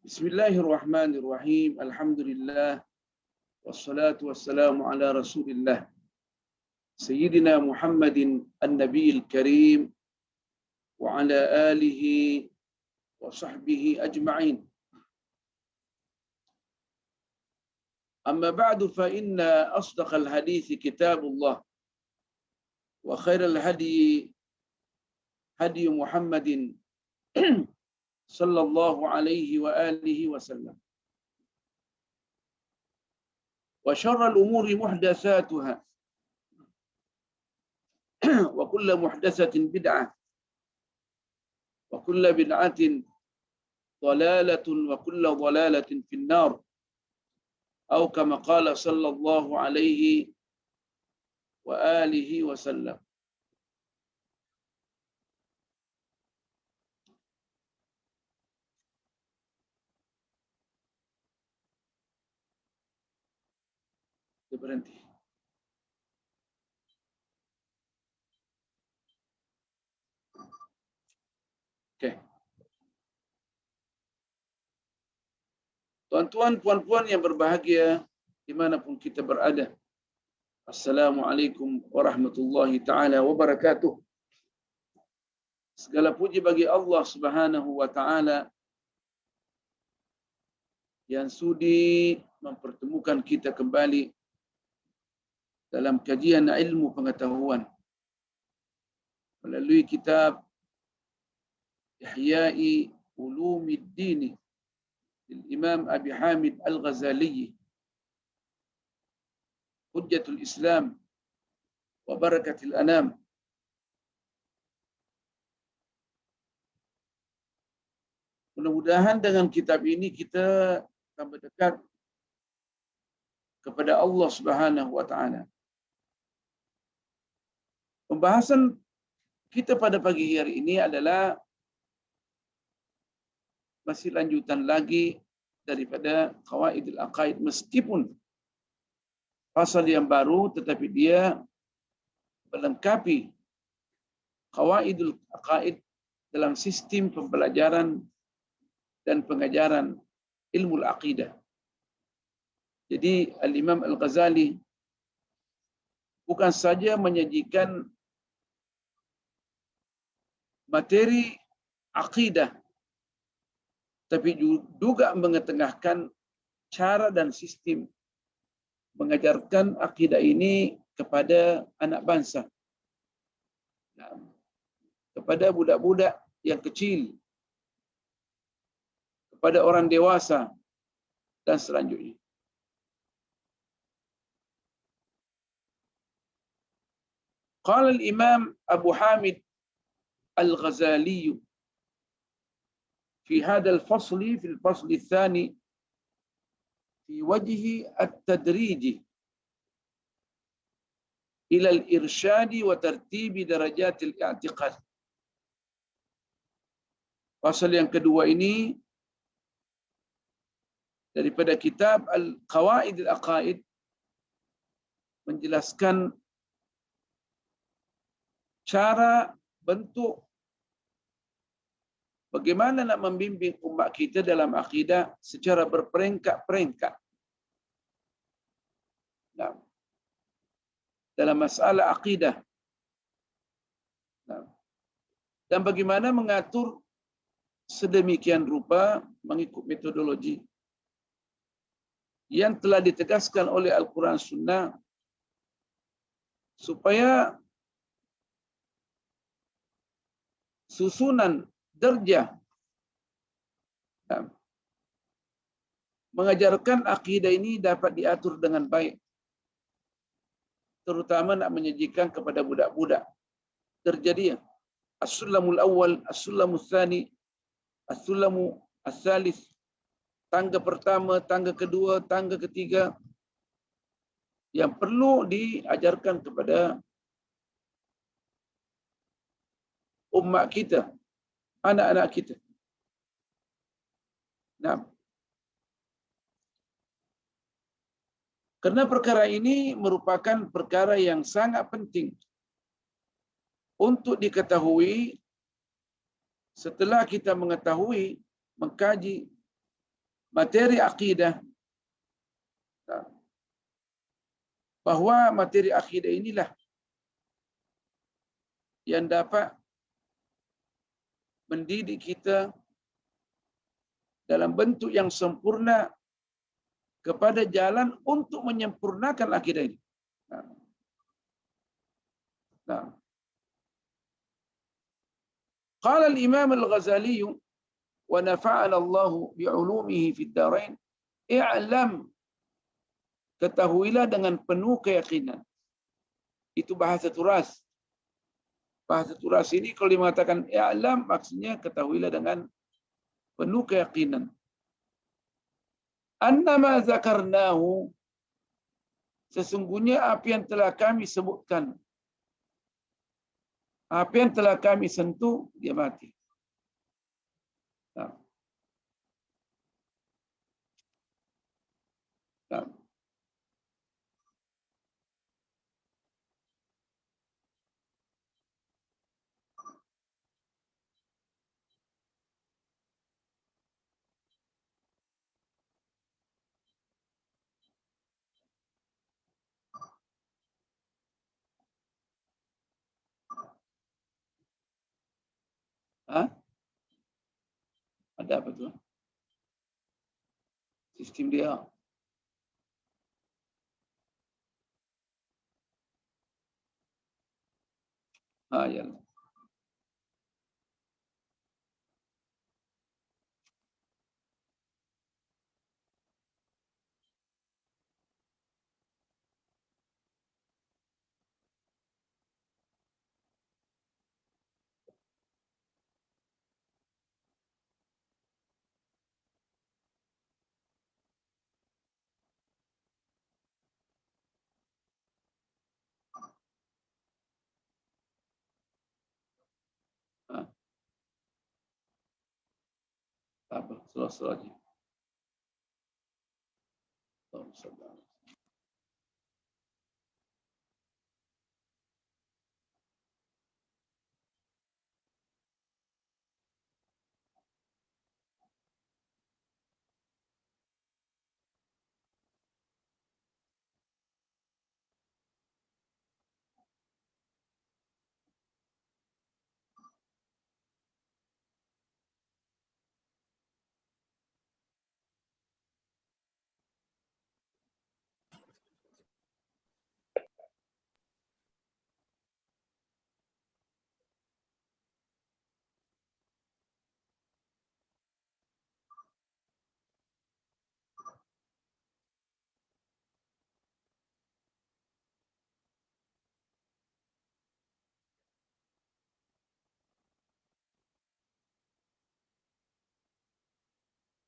Bismillahirrahmanirrahim. Alhamdulillah. Wassalatu wassalamu ala rasulillah. Sayyidina Muhammadin an-nabiyil karim. Wa ala alihi wa sahbihi ajma'in. Amma ba'du fa inna asdaqal hadithi kitabullah. Wa khairal hadi hadi Muhammadin sallallahu alaihi wa alihi wasallam. Wa syarrul umuri muhdatsatuha. Wa kullu muhdatsatin bid'ah. Wa kullu bid'atin dhalalatun wa kullu dhalalatin fin-nar. Atau kama qala sallallahu alaihi wa alihi wasallam. Berhenti. Okey. Tuan-tuan, puan-puan yang berbahagia dimanapun kita berada. Assalamualaikum warahmatullahi ta'ala wabarakatuh. Segala puji bagi Allah Subhanahu wa ta'ala yang sudi mempertemukan kita kembali dalam kajian ilmu pengetahuan melalui kitab Ihya'i Ulumiddin Imam Abi Hamid Al-Ghazali, Hujjatul Islam wa Barakatil Anam. Mudah-mudahan dengan kitab ini kita tambah dekat kepada Allah Subhanahu wa ta'ala. Pembahasan kita pada pagi hari ini adalah masih lanjutan lagi daripada Qawaidul Aqaid, meskipun pasal yang baru tetapi dia melengkapi Qawaidul Aqaid dalam sistem pembelajaran dan pengajaran ilmu al-aqidah. Jadi Al-Imam Al-Ghazali bukan saja menyajikan materi akidah, tapi juga mengetengahkan cara dan sistem mengajarkan akidah ini kepada anak bangsa, kepada budak-budak yang kecil, kepada orang dewasa dan selanjutnya. Qala al-Imam Abu Hamid Al-Ghazali في هذا الفصل في الفصل الثاني في وجه التدريج إلى الإرشاد وترتيب درجات الاعتقاد. Fasal yang kedua ini daripada kitab Al-Qawaid Al-Aqaid menjelaskan cara, bentuk bagaimana nak membimbing umat kita dalam akidah secara berperingkat-peringkat. Nah, dalam masalah akidah. Nah, dan bagaimana mengatur sedemikian rupa mengikut metodologi yang telah ditegaskan oleh Al-Quran Sunnah supaya susunan darjah mengajarkan akidah ini dapat diatur dengan baik, terutama nak menyajikan kepada budak-budak. Terjadi as-sulamul awal, as-sulamul tsani, as-sulamu as-salis, tangga pertama, tangga kedua, tangga ketiga yang perlu diajarkan kepada umat kita, anak-anak kita. Nah, karena perkara ini merupakan perkara yang sangat penting untuk diketahui. Setelah kita mengetahui, mengkaji materi akidah, bahwa materi akidah inilah yang dapat mendidik kita dalam bentuk yang sempurna kepada jalan untuk menyempurnakan akidah ini. Nah. Qala al-Imam al-Ghazali wa nafa'ana Allah bi'ulumihi fid darain, i'lam, ketahuilah dengan penuh keyakinan. Itu bahasa turas. Bahasa turas ini kalau dimengatakan i'lam, maksudnya ketahuilah dengan penuh keyakinan. Annama zakarnahu, sesungguhnya apa yang telah kami sebutkan, apa yang telah kami sentuh, dia mati. Nah. Nah. Hah? Ada apa tuh? Sistem dia. Ya. Apa? Selesai.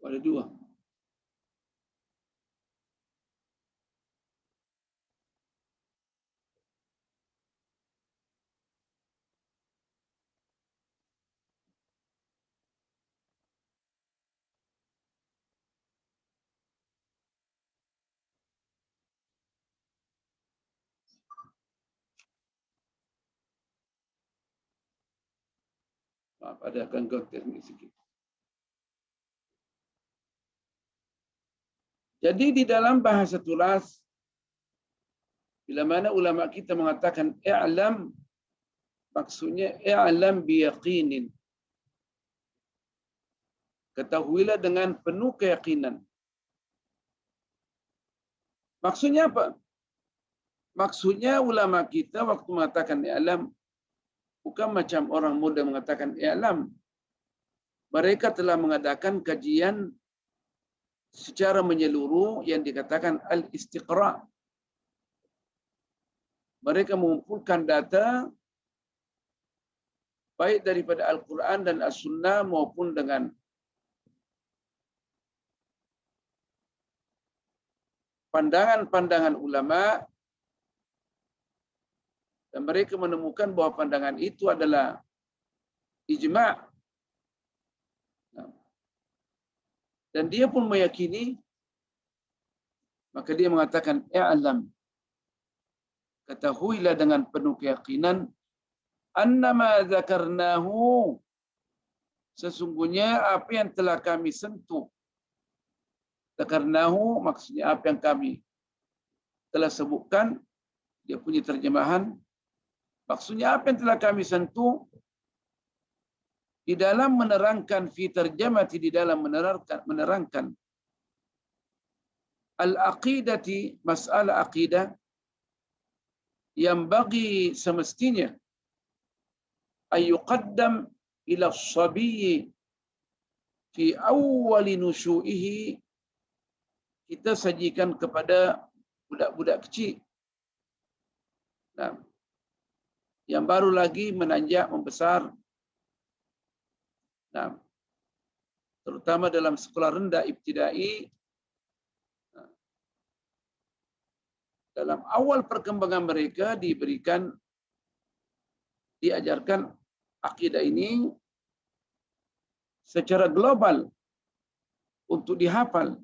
Ada dua. Maaf, ada gangguan teknik sedikit. Jadi di dalam bahasa turas, bila mana ulama kita mengatakan i'lam, maksudnya i'lam biyaqinin. Ketahuilah dengan penuh keyakinan. Maksudnya apa? Maksudnya ulama kita waktu mengatakan i'lam, bukan macam orang muda mengatakan i'lam. Mereka telah mengadakan kajian secara menyeluruh yang dikatakan al-istiqra'. Mereka mengumpulkan data baik daripada Al-Quran dan As-Sunnah maupun dengan pandangan-pandangan ulama, dan mereka menemukan bahwa pandangan itu adalah ijma'. Dan dia pun meyakini, maka dia mengatakan i'lam, ketahuilah dengan penuh keyakinan, annama zakarnahu, sesungguhnya apa yang telah kami sentuh, Dzakarnahu maksudnya apa yang kami telah sebutkan, dia punya terjemahan. Maksudnya apa yang telah kami sentuh di dalam menerangkan fi tarjamati, di dalam menerangkan al-aqidati, masalah aqidah yang bagi semestinya ayyuqaddam ila as-sabiyyi fi awwali nushu'ihi, kita sajikan kepada budak-budak kecil. Nah, yang baru lagi menanjak membesar. Nah, terutama dalam sekolah rendah ibtidai, dalam awal perkembangan mereka diajarkan akidah ini secara global untuk dihafal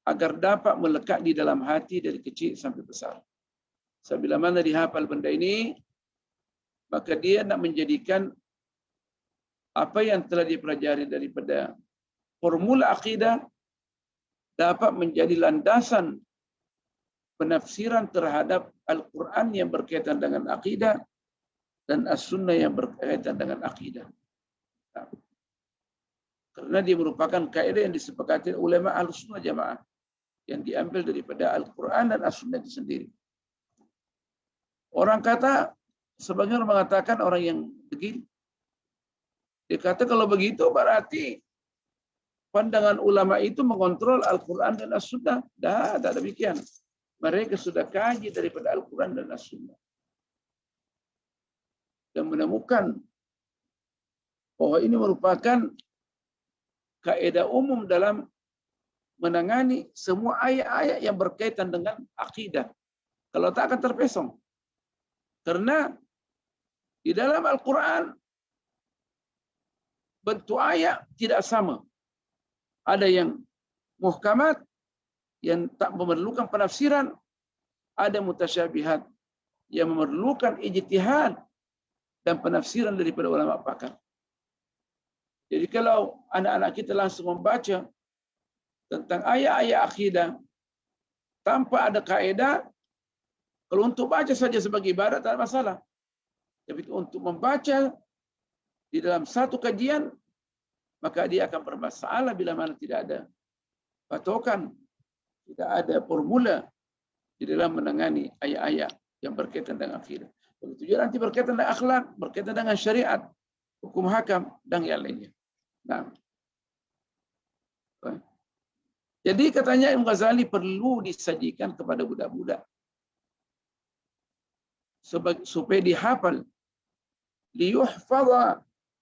agar dapat melekat di dalam hati dari kecil sampai besar. Sebila mana dihafal benda ini, maka dia nak menjadikan apa yang telah dipelajari daripada formula akidah dapat menjadi landasan penafsiran terhadap Al-Quran yang berkaitan dengan akidah dan As-Sunnah yang berkaitan dengan akidah. Nah, karena dia merupakan kaidah yang disepakati ulama Ahlus-Sunnah Jamaah yang diambil daripada Al-Quran dan As-Sunnah itu sendiri. Orang kata, sebagian orang mengatakan orang yang begini, dia kata kalau begitu berarti pandangan ulama itu mengontrol Al-Quran dan As-Sunnah. Tak demikian. Mereka sudah kaji daripada Al-Quran dan As-Sunnah dan menemukan bahwa ini merupakan kaidah umum dalam menangani semua ayat-ayat yang berkaitan dengan akidah. Kalau tak akan terpesong. Karena di dalam Al-Quran bentuk ayat tidak sama. Ada yang muhkamat yang tak memerlukan penafsiran, ada mutasyabihat yang memerlukan ijtihad dan penafsiran daripada ulama pakar. Jadi kalau anak-anak kita langsung membaca tentang ayat-ayat akidah tanpa ada kaidah, kalau untuk baca saja sebagai ibadat tak ada masalah. Tapi untuk membaca di dalam satu kajian, maka dia akan bermasalah bila mana tidak ada patokan, tidak ada formula di dalam menangani ayat-ayat yang berkaitan dengan akidah. Begitu juga nanti berkaitan dengan akhlak, berkaitan dengan syariat, hukum hakam, dan yang lainnya. Nah, jadi katanya Imam Ghazali perlu disajikan kepada budak-budak supaya dihafal,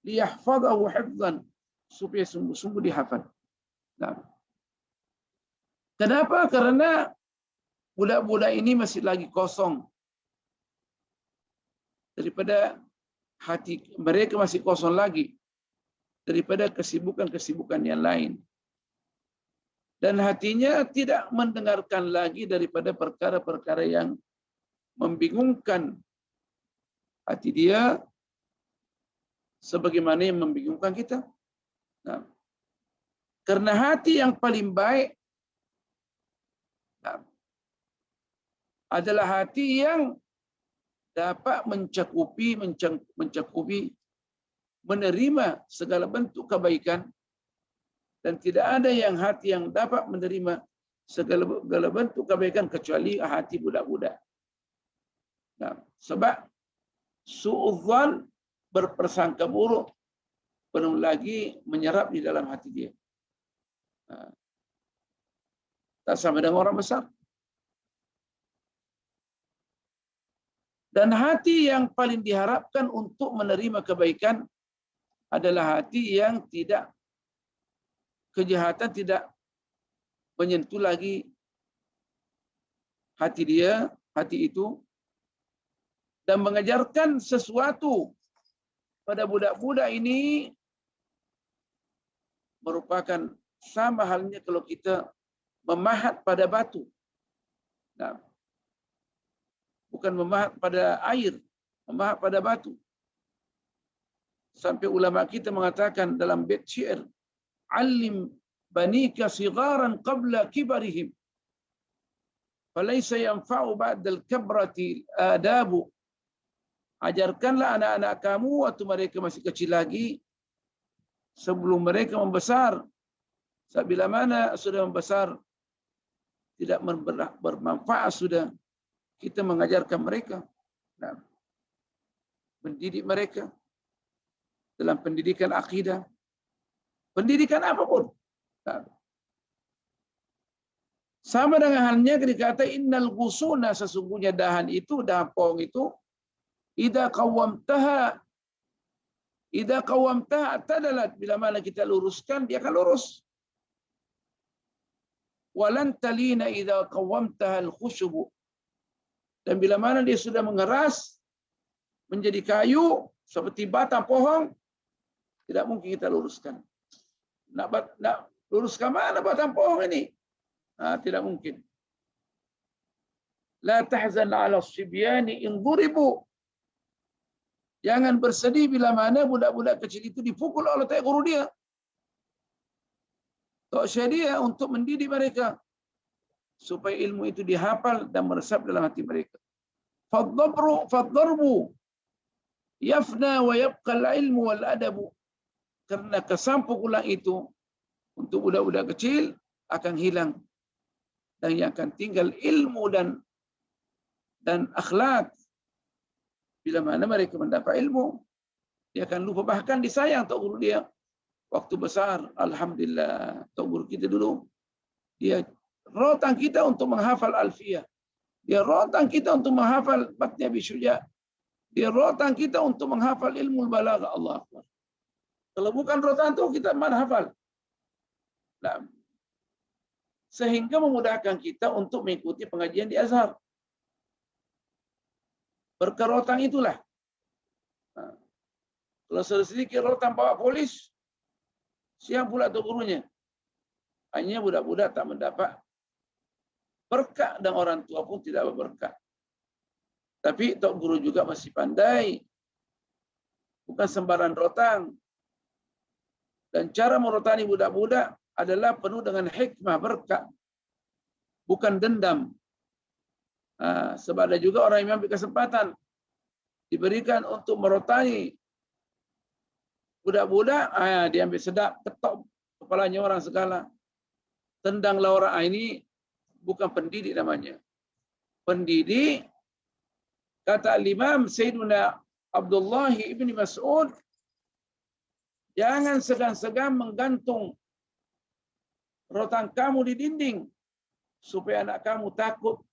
liyahfadhahu hifdzan, supaya sungguh-sungguh dihafal. Nah, kenapa? Karena budak-budak ini masih lagi kosong daripada hati mereka, masih kosong lagi daripada kesibukan-kesibukan yang lain. Dan hatinya tidak mendengarkan lagi daripada perkara-perkara yang membingungkan hati dia sebagaimana yang membingungkan kita. Nah, karena hati yang paling baik adalah hati yang dapat mencakupi, menerima segala bentuk kebaikan, dan tidak ada yang hati yang dapat menerima segala bentuk kebaikan kecuali hati budak-budak. Nah, sebab su'udzan, berpersangka buruk, belum lagi menyerap di dalam hati dia. Nah, tak sama dengan orang besar. Dan hati yang paling diharapkan untuk menerima kebaikan adalah hati yang tidak, kejahatan tidak menyentuh lagi hati dia, hati itu, dan mengajarkan sesuatu pada budak-budak ini merupakan sama halnya kalau kita memahat pada batu. Nah, bukan memahat pada air, memahat pada batu. Sampai ulama kita mengatakan dalam bait syair, "Alim banika sigharan qabla kibarihim falaysa yanfa'u ba'dal kabrati adabu. Ajarkanlah anak-anak kamu waktu mereka masih kecil lagi sebelum mereka membesar. Bila mana sudah membesar tidak bermanfaat sudah kita mengajarkan mereka. Nah, mendidik mereka dalam pendidikan akidah, pendidikan apapun. Nah, sama dengan halnya ketika kata innal ghusuna, sesungguhnya dahan itu, dahan pohon itu, idza qawwamtaha tadalat, bila mana kita luruskan dia akan lurus. Walan talina idza qawwamtaha al-khushub, dan bila mana dia sudah mengeras menjadi kayu seperti batang pohon, tidak mungkin kita luruskan. Nak luruskan mana batang pohon ini? Tidak mungkin. La tahzan 'ala as-sibyani in duribu. Jangan bersedih bila mana budak-budak kecil itu dipukul oleh tok guru dia. Tok syekh dia untuk mendidik mereka supaya ilmu itu dihafal dan meresap dalam hati mereka. Faddarbu yafna wa yabqa al-ilmu wal adabu. Karena kesan pukulan itu untuk budak-budak kecil akan hilang dan yang akan tinggal ilmu dan akhlak. Bila mana mereka mendapat ilmu, dia akan lupa, bahkan disayang tok guru dia waktu besar. Alhamdulillah, tok guru kita dulu dia rotan kita untuk menghafal alfiyah, dia rotan kita untuk menghafal matn Abi Syuja, dia rotan kita untuk menghafal ilmu balaghah. Allah Akbar. Kalau bukan rotan itu kita mana hafal? Nah, sehingga memudahkan kita untuk mengikuti pengajian di Azhar. Berkah rotan itulah. Kalau sedikit rotan bawa polis, siang pula tu gurunya. Hanya budak-budak tak mendapat berkah dan orang tua pun tidak berberkah. Tapi tok guru juga masih pandai. Bukan sembarang rotan. Dan cara merotani budak-budak adalah penuh dengan hikmah, berkah. Bukan dendam. Sebab ada juga orang yang ambil kesempatan diberikan untuk merotani budak-budak, dia ambil sedap, ketok kepalanya orang segala, tendanglah orang. Ini bukan pendidik namanya. Pendidik, kata Imam Sayyiduna Abdullah ibn Mas'ud, jangan segan-segan menggantung rotan kamu di dinding supaya anak kamu takut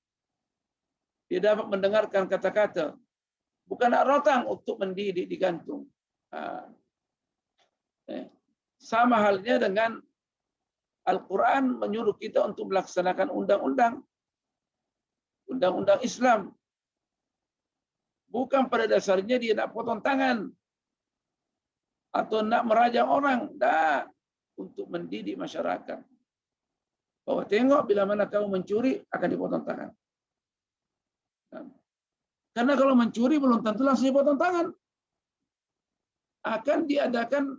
dia dapat mendengarkan kata-kata. Bukan nak rotan untuk mendidik digantung. Sama halnya dengan Al-Quran menyuruh kita untuk melaksanakan undang-undang Islam. Bukan pada dasarnya dia nak potong tangan atau nak merajam orang. Dah, untuk mendidik masyarakat. Bahwa tengok bila mana kamu mencuri akan dipotong tangan. Karena kalau mencuri belum tentu langsung dipotong tangan. Akan diadakan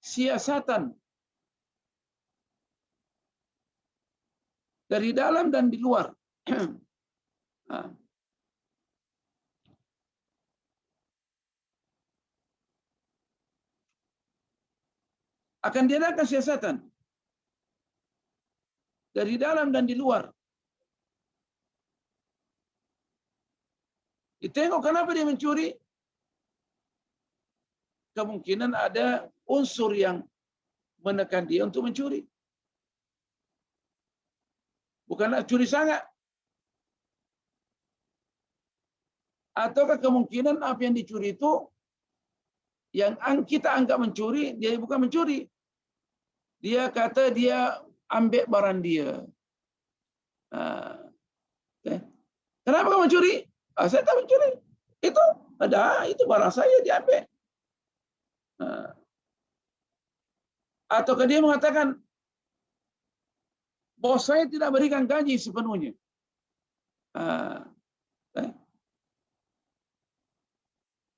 siasatan dari dalam dan di luar. Akan diadakan siasatan dari dalam dan di luar. Ditengok kenapa dia mencuri. Kemungkinan ada unsur yang menekan dia untuk mencuri. Bukanlah curi sangat. Ataukah kemungkinan apa yang dicuri itu yang kita anggap mencuri, dia bukan mencuri. Dia kata dia ambil barang dia. Kenapa kamu mencuri? Saya tak mencuri. Itu barang saya diambil. Ataukah dia mengatakan bos saya tidak berikan gaji sepenuhnya.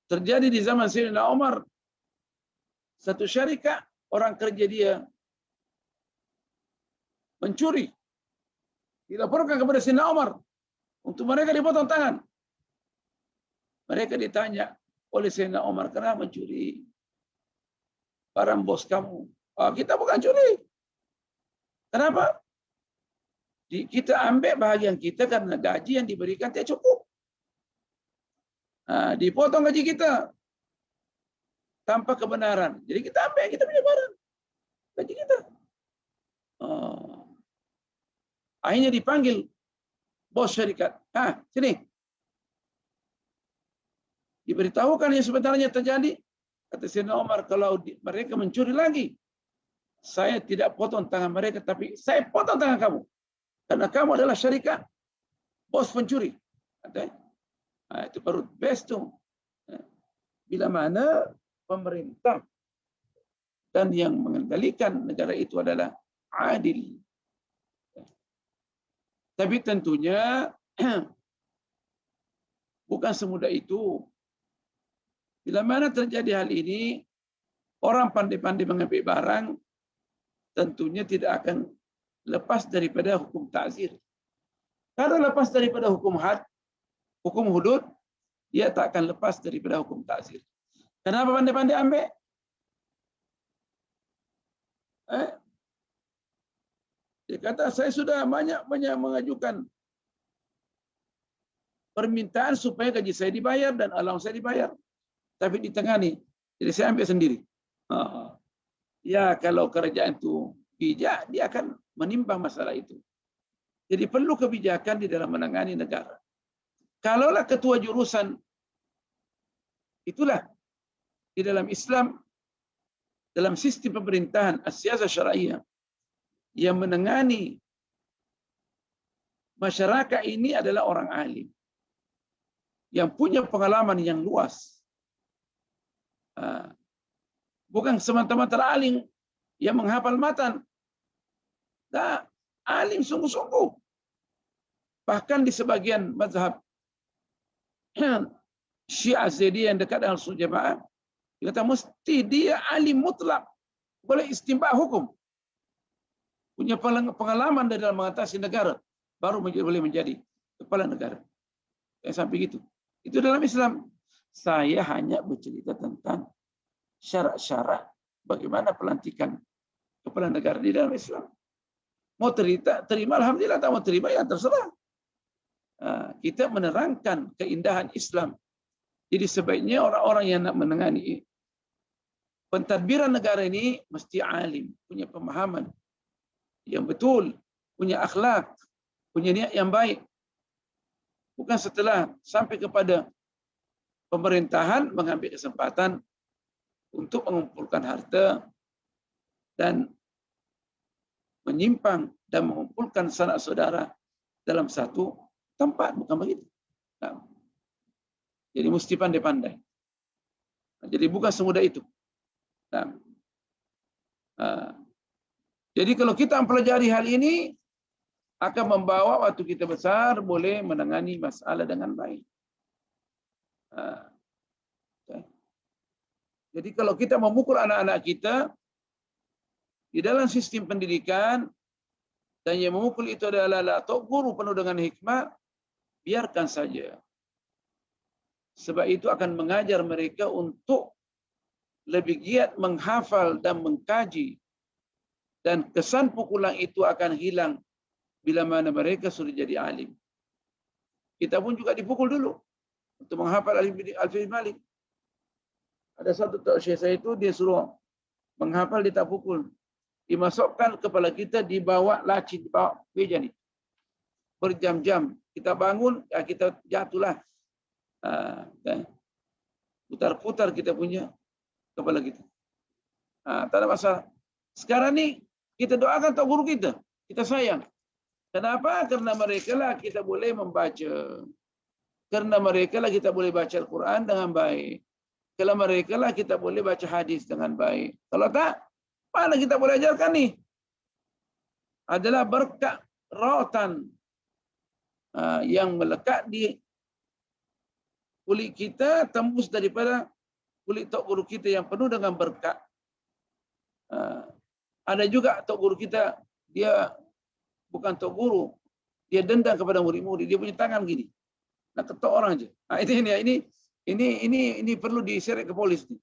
Terjadi di zaman Sayyidina Umar, satu syarikat orang kerja dia mencuri. Dilaporkan kepada Sayyidina Umar untuk mereka dipotong tangan. Mereka ditanya oleh Sayyidina Umar, kenapa mencuri barang bos kamu? Oh, kita bukan curi. Kenapa? Kita ambil bahagian kita karena gaji yang diberikan tidak cukup. Dipotong gaji kita tanpa kebenaran. Jadi kita ambil, kita punya barang. Gaji kita. Akhirnya dipanggil bos syarikat. Sini. Diberitahukan yang sebenarnya terjadi. Kata Sayyidina Umar, kalau mereka mencuri lagi, saya tidak potong tangan mereka, tapi saya potong tangan kamu. Karena kamu adalah syarikat, bos pencuri. Itu baru best tuh. Bila mana pemerintah dan yang mengendalikan negara itu adalah adil. Tapi tentunya bukan semudah itu. Bila mana terjadi hal ini, orang pandai-pandai mengambil barang, tentunya tidak akan lepas daripada hukum ta'zir. Kalau lepas daripada hukum had, hukum hudud, dia tak akan lepas daripada hukum ta'zir. Kenapa pandai-pandai ambil? Dia kata, saya sudah banyak mengajukan permintaan supaya gaji saya dibayar dan allowance saya dibayar. Tapi ditangani, jadi saya ambil sendiri. Ya, kalau kerajaan itu bijak, dia akan menimbang masalah itu. Jadi perlu kebijakan di dalam menangani negara. Kalaulah ketua jurusan, itulah di dalam Islam, dalam sistem pemerintahan as-siyasah syar'iyyah, yang menangani masyarakat ini adalah orang alim, yang punya pengalaman yang luas. Bukan semata-mata alim yang menghafal matan. Nah, alim sungguh-sungguh. Bahkan di sebagian mazhab Syiah Zaidiyah yang dekat dengan Sunnah Jamaah, dia kata mesti dia alim mutlak, boleh istinbat hukum, punya pengalaman dalam mengatasi negara, baru boleh menjadi kepala negara. Sampai gitu. Itu dalam Islam. Saya hanya bercerita tentang syarat-syarat bagaimana pelantikan kepala negara di dalam Islam. Mau terima, alhamdulillah. Tak mau terima, ya terserah. Kita menerangkan keindahan Islam. Jadi sebaiknya orang-orang yang nak menangani pentadbiran negara ini mesti alim, punya pemahaman yang betul, punya akhlak, punya niat yang baik. Bukan setelah sampai kepada pemerintahan mengambil kesempatan untuk mengumpulkan harta dan menyimpang dan mengumpulkan sanak saudara dalam satu tempat. Bukan begitu. Jadi mesti pandai-pandai. Jadi bukan semudah itu. Jadi kalau kita mempelajari hal ini, akan membawa waktu kita besar boleh menangani masalah dengan baik. Jadi kalau kita memukul anak-anak kita di dalam sistem pendidikan, dan yang memukul itu adalah tok guru penuh dengan hikmah, biarkan saja. Sebab itu akan mengajar mereka untuk lebih giat menghafal dan mengkaji. Dan kesan pukulan itu akan hilang bila mana mereka sudah jadi alim. Kita pun juga dipukul dulu untuk menghafal Alfiya Malik. Ada satu tok syekh saya itu, dia suruh menghafal, dia tak pukul. Dimasukkan kepala kita, dibawa laci, dibawa meja ni. Berjam-jam. Kita bangun, kita jatuhlah. Putar-putar kita punya kepala kita. Tak ada masalah. Sekarang ni, kita doakan tok guru kita. Kita sayang. Kenapa? Karena mereka lah kita boleh membaca. Karena mereka lah kita boleh baca Al-Quran dengan baik. Kalau mereka lah kita boleh baca hadis dengan baik. Kalau tak, mana kita boleh ajarkan ni? Adalah berkat rawatan yang melekat di kulit kita, tembus daripada kulit tok guru kita yang penuh dengan berkat. Ada juga tok guru kita, dia bukan tok guru. Dia dendam kepada murid-murid. Dia punya tangan gini. Nak ketok orang aja. Nah, ini perlu diseret ke polis ni.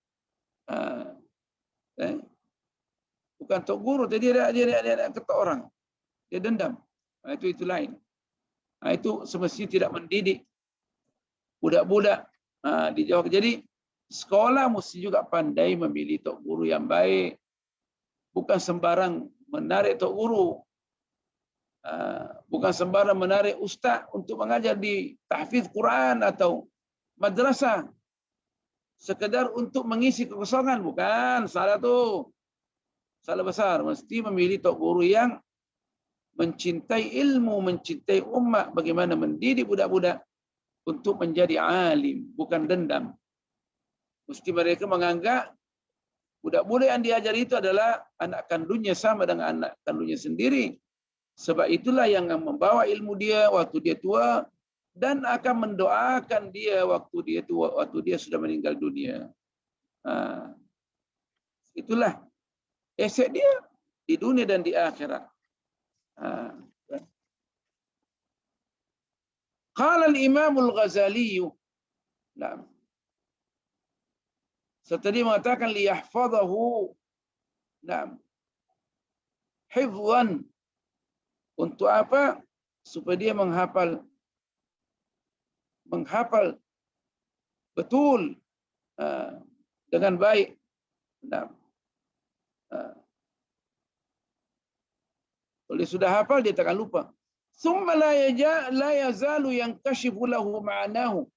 Bukan tok guru, jadi dia ketok orang. Dia dendam. Itu lain. Itu semestinya tidak mendidik budak-budak dijauh. Jadi sekolah mesti juga pandai memilih tok guru yang baik. Bukan sembarang menarik tok guru. Bukan sembarang menarik ustaz untuk mengajar di tahfiz Quran atau madrasah. Sekedar untuk mengisi kekosongan. Bukan, salah tu. Salah besar. Mesti memilih tok guru yang mencintai ilmu, mencintai umat, bagaimana mendidik budak-budak untuk menjadi alim, bukan dendam. Mesti mereka menganggap budak-budak yang diajar itu adalah anak kandungnya sama dengan anak kandungnya sendiri. Sebab itulah yang membawa ilmu dia waktu dia tua dan akan mendoakan dia waktu dia tua, waktu dia sudah meninggal dunia. Itulah aset dia di dunia dan di akhirat. Qala al-Imam al-Ghazali. Nah. Setelah dia mengatakan liyahfadhahu. Nah. Hifdhan. Untuk apa? Supaya dia menghafal betul dengan baik. Nah. Kalau dia sudah hafal, dia takkan lupa. Thumma la yazalu yankashifu lahu ma'nahu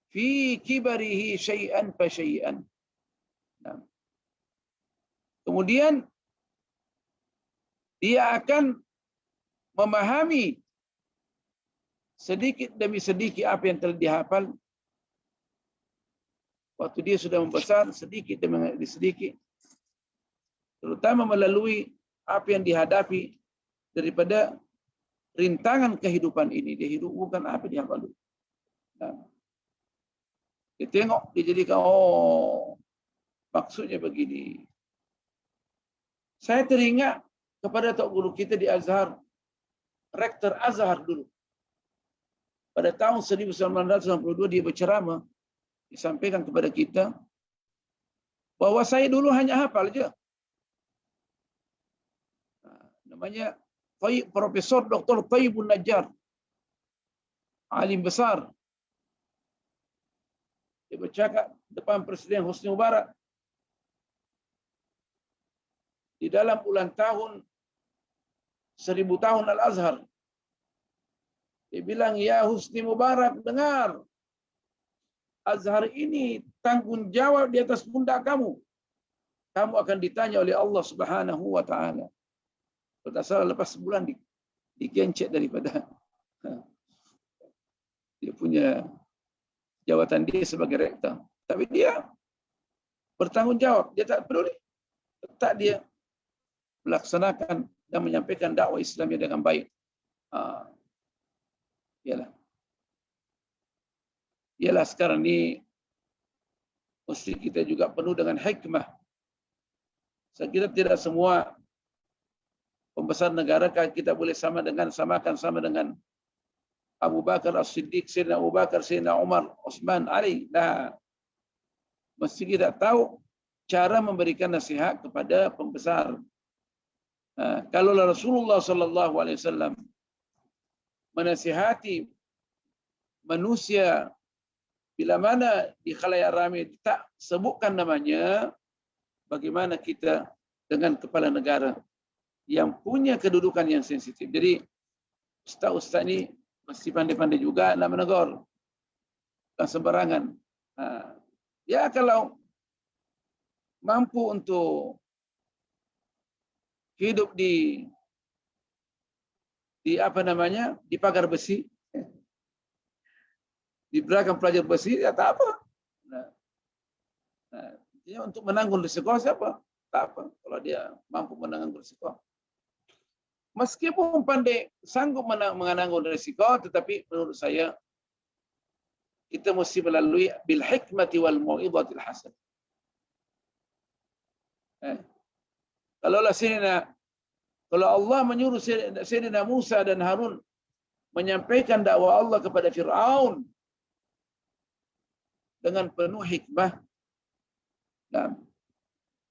fi kibarihi syai'an fa syai'an. Kemudian dia akan memahami sedikit demi sedikit apa yang telah dihafal. Waktu dia sudah membesar, sedikit demi sedikit. Terutama melalui apa yang dihadapi daripada rintangan kehidupan ini. Dia hidup bukan apa dia hafal dulu. Dia tengok, dia jadikan, maksudnya begini. Saya teringat kepada tok guru kita di Azhar, rektor Azhar dulu. Pada tahun 1992 dia berceramah, disampaikan kepada kita bahwa saya dulu hanya hafal aja. Namanya Profesor Dr. Thayyibun Najjar, alim besar. Dia bercakap depan Presiden Hosni Mubarak di dalam ulang tahun 1000 tahun Al-Azhar. Dia bilang, ya Hosni Mubarak, dengar. Azhar ini tanggung jawab di atas pundak kamu. Kamu akan ditanya oleh Allah Subhanahu wa Ta'ala. Tak salah lepas sebulan dikencet daripada dia punya jawatan dia sebagai rektor. Tapi dia bertanggungjawab. Dia tak peduli. Tetap dia melaksanakan dan menyampaikan dakwah Islamnya dengan baik. Ialah sekarang ni mesti kita juga penuh dengan hikmah. Saya kira tidak semua pembesar negara kita boleh samakan dengan Abu Bakar As-Siddiq, Sayyidina Abu Bakar, Sayyidina Umar, Utsman, Ali. Nah, mesti kita tahu cara memberikan nasihat kepada pembesar. Kalau Rasulullah sallallahu alaihi wasallam menasihati manusia bila mana di khalayak ramai tak sebutkan namanya, bagaimana kita dengan kepala negara yang punya kedudukan yang sensitif. Jadi ustaz-ustaz ni mesti pandai-pandai juga nak menegur. Bukan sembarangan. Ya kalau mampu untuk hidup di apa namanya, di pagar besi, di belakang pelajar besi, ya tak apa. Dia untuk menanggung risiko siapa? Tak apa. Kalau dia mampu menanggung risiko. Meskipun pandai sanggup menanggung risiko, tetapi menurut saya kita mesti melalui bil hikmati wal mau'izatil hasan. Kalau lah sini nak Kalau Allah menyuruh Sayyidina Musa dan Harun menyampaikan dakwah Allah kepada Fir'aun dengan penuh hikmah.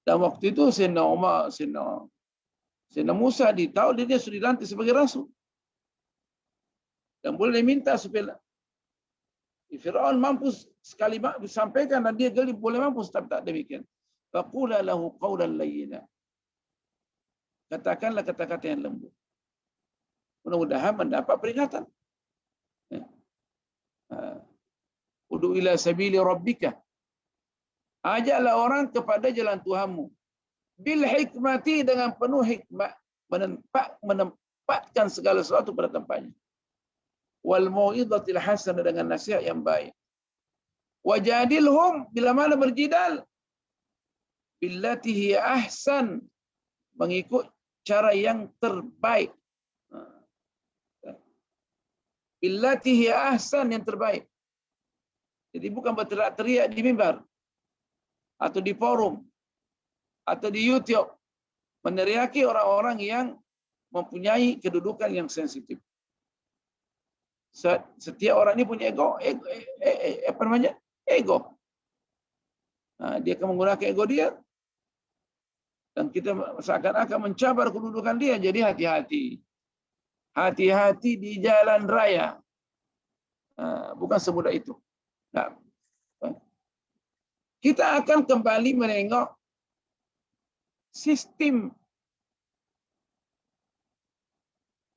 Dan waktu itu Sayyidina Musa ditahu dia sudah dilantik sebagai rasul. Dan boleh minta supaya Fir'aun mampu sekali disampaikan dan dia geli boleh mampu, tapi tak demikian. Faqula lahu qawlan layyina. Katakanlah kata-kata yang lembut. Mudah-mudahan mendapat peringatan. Udu ila sabili rabbika. Ajaklah orang kepada jalan Tuhanmu. Bil hikmati, dengan penuh hikmah, menempatkan segala sesuatu pada tempatnya. Wal mau'izatil hasanah, dengan nasihat yang baik. Wajadilhum, bila mana berjidal, billati hiya ahsan, mengikut cara yang terbaik. Billati hiya ahsan, yang terbaik. Jadi bukan berteriak-teriak di mimbar atau di forum atau di YouTube meneriaki orang-orang yang mempunyai kedudukan yang sensitif. Setiap orang ini punya ego. Dia akan menggunakan ego dia, dan kita seakan-akan mencabar kedudukan dia. Jadi hati-hati di jalan raya. Bukan semudah itu. Kita akan kembali menengok sistem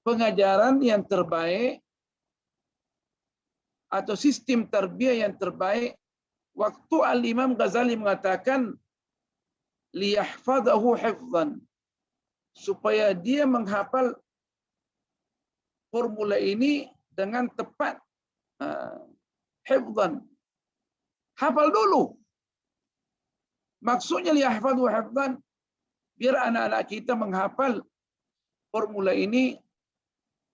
pengajaran yang terbaik atau sistem tarbiyah yang terbaik waktu Al-Imam Ghazali mengatakan liyahfadhahu hifdhan, supaya dia menghafal formula ini dengan tepat. Hifdhan, hafal dulu. Maksudnya liyahfadhu hifdhan, biar anak-anak kita menghafal formula ini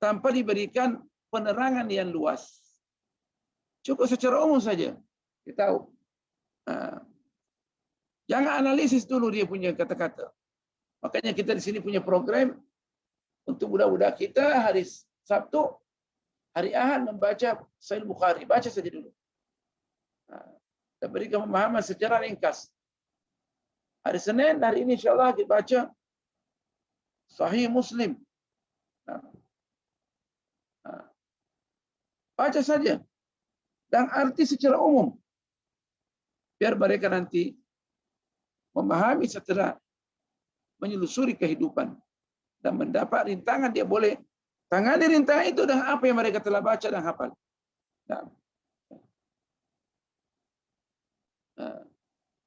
tanpa diberikan penerangan yang luas. Cukup secara umum saja. Kita tahu. Jangan analisis dulu dia punya kata-kata. Makanya kita di sini punya program untuk budak-budak kita hari Sabtu, hari Ahad membaca Sahih Bukhari. Baca saja dulu. Dan berikan pemahaman secara ringkas. Hari Senin, hari ini insyaAllah kita baca Sahih Muslim. Baca saja. Dan arti secara umum. Biar mereka nanti memahami setelah menyelusuri kehidupan. Dan mendapat rintangan, dia boleh tangani rintangan itu dengan apa yang mereka telah baca dan hafal.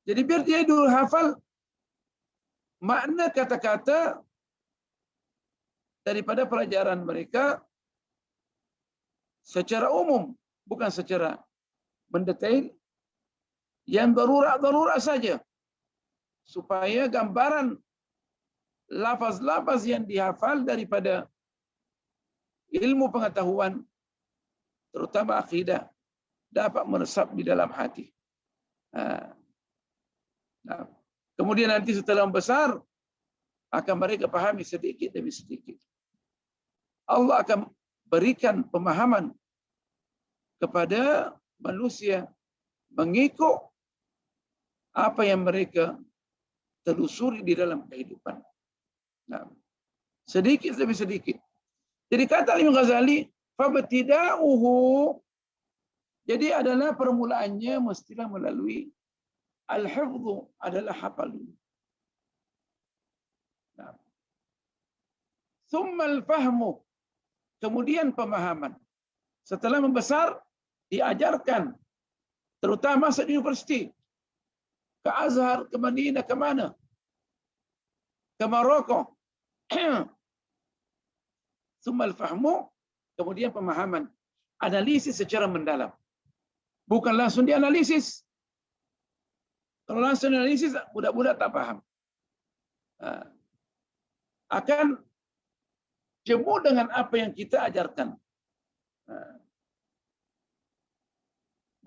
Jadi biar dia dulu hafal makna kata-kata daripada pelajaran mereka secara umum, bukan secara mendetail, yang darurat saja, supaya gambaran lafaz-lafaz yang dihafal daripada ilmu pengetahuan, terutama akidah, dapat meresap di dalam hati. Kemudian nanti setelah membesar, akan mereka pahami sedikit demi sedikit. Allah akan berikan pemahaman kepada manusia mengikut apa yang mereka telusuri di dalam kehidupan. Sedikit demi sedikit. Jadi kata Imam Ghazali, fabtida'uhu, jadi adalah permulaannya mestilah melalui al-hifdhu, adalah hafal dulu. Thumma al-fahmu, kemudian pemahaman. Setelah membesar, diajarkan, terutama di universiti, ke Azhar, ke Madinah, ke mana? Ke Maroko. Thumma al-fahmu, kemudian pemahaman. Analisis secara mendalam. Bukan langsung dianalisis. Kalau langsung dianalisis, budak-budak tak paham. Akan jemu dengan apa yang kita ajarkan.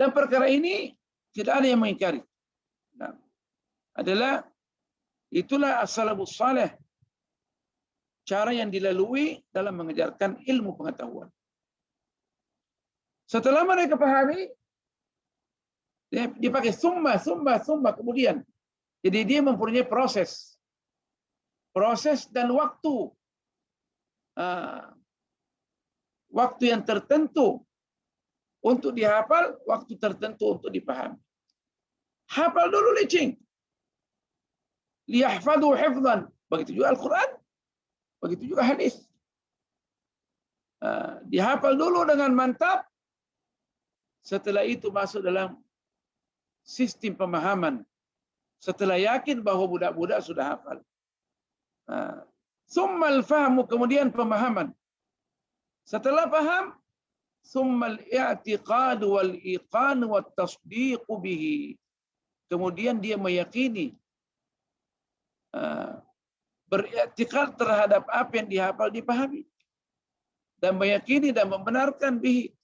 Dan perkara ini tidak ada yang mengingkari. Itulah as-salafus salih, cara yang dilalui dalam mengajarkan ilmu pengetahuan. Setelah mereka pahami, dia pakai summa kemudian. Jadi dia mempunyai proses dan waktu. Waktu yang tertentu untuk dihafal, waktu tertentu untuk dipahami. Hafal dulu licing. Liyahfadhu hifdhan. Begitu juga Al-Quran. Begitu juga hadis. Dihafal dulu dengan mantap. Setelah itu masuk dalam sistem pemahaman. Setelah yakin bahwa budak-budak sudah hafal. Summal fahmu, kemudian pemahaman. Setelah paham, summal i'tiqad wal iqan wat tasdiq bihi. Kemudian dia meyakini, beriktikad terhadap apa yang dihafal, dipahami, dan meyakini dan membenarkan bihi.